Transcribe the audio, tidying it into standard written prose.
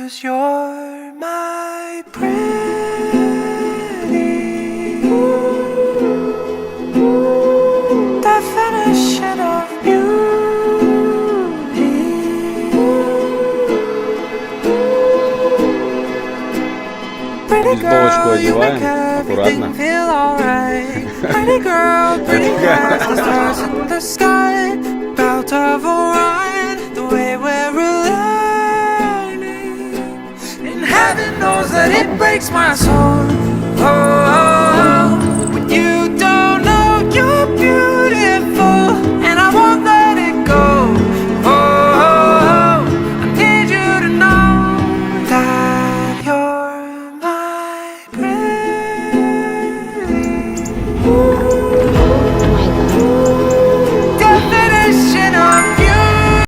'Cause you're my pretty definition of beauty. Pretty Футболочку girl, you make одеваем, аккуратно. everything feel alright. Pretty girl, pretty as the stars in the sky. About of Orion, the way we're aligning. And heaven knows that it breaks my soul